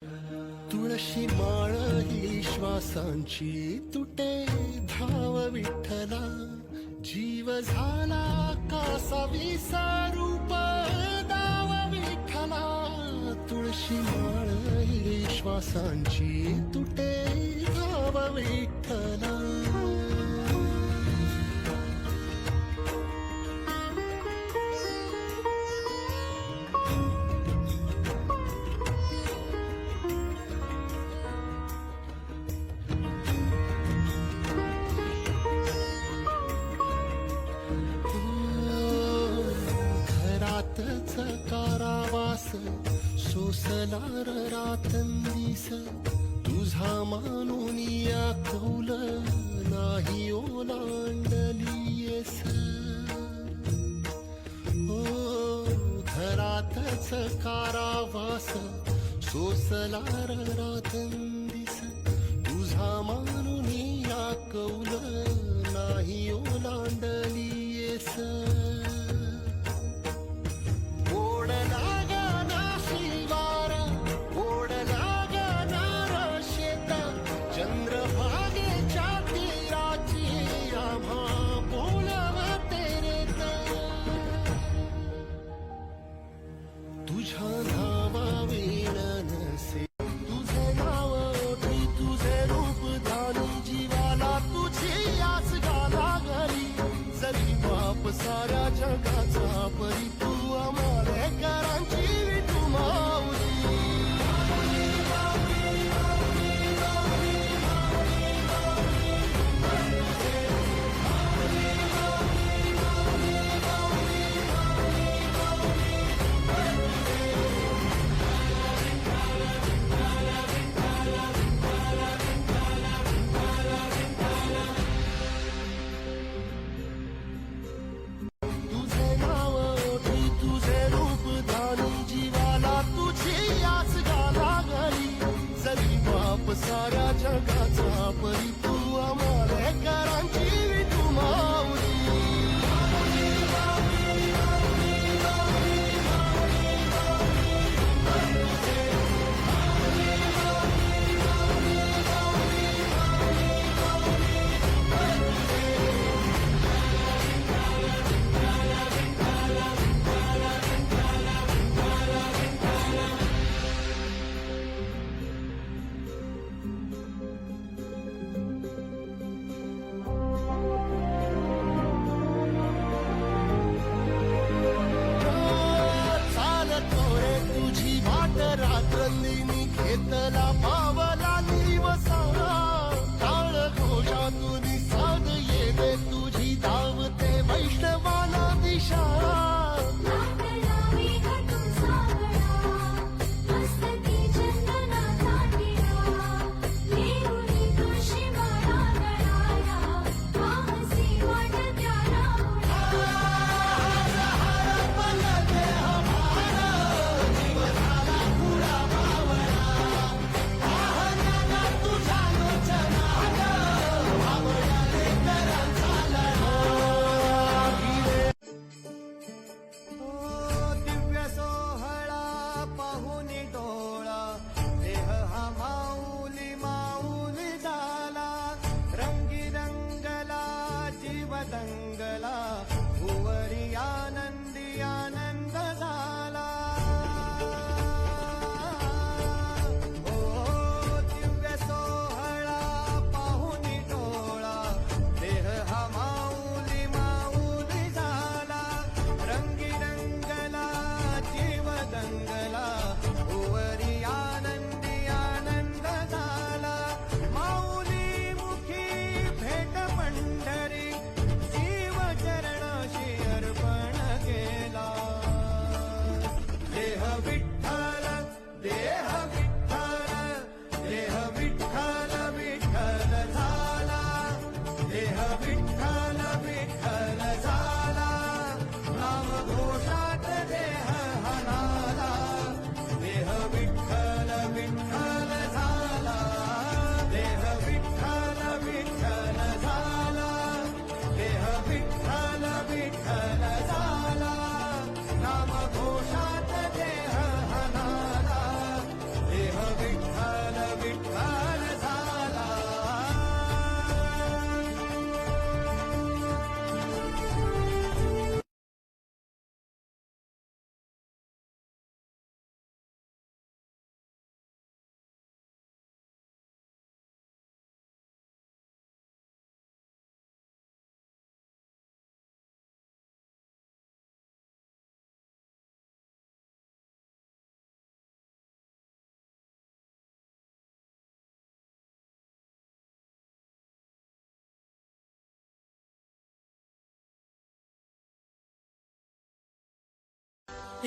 तुळशी माळ ही श्वासांची तुटे धाव विठ्ठला, जीव झाला कासा विसारूप दाव विठ्ठला. तुळशी माळ ही श्वासांची तुटे धाव विठ्ठला. कारावास सोसलार रातंदिस, तुझा मानून या कौल नाही ओलांडलीयस. ओ घरातच कारावास सोसलार रातंदिस, तुझा मानून या कौल नाही ओलांडलीयस. तुझ्या नावावीण नसे तुझे नाव ओठी, तुझे रूप ध्यान जीवाला तुझी आस गाला घरी. जरी बाप साऱ्या जगाचा परी, तू आम्हाला करांची विठू माऊली. साऱ्या जगाचा परी, तू आम्हाला करांची विठू माऊली.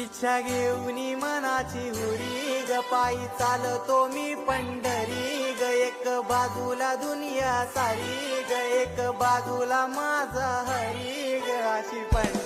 इच्छा घेऊनी मनाची हुरी ग पायी चालतो मी पंढरी ग एक बाजूला दुनिया सारी ग एक बाजूला माझा हरी ग अशी पंढरी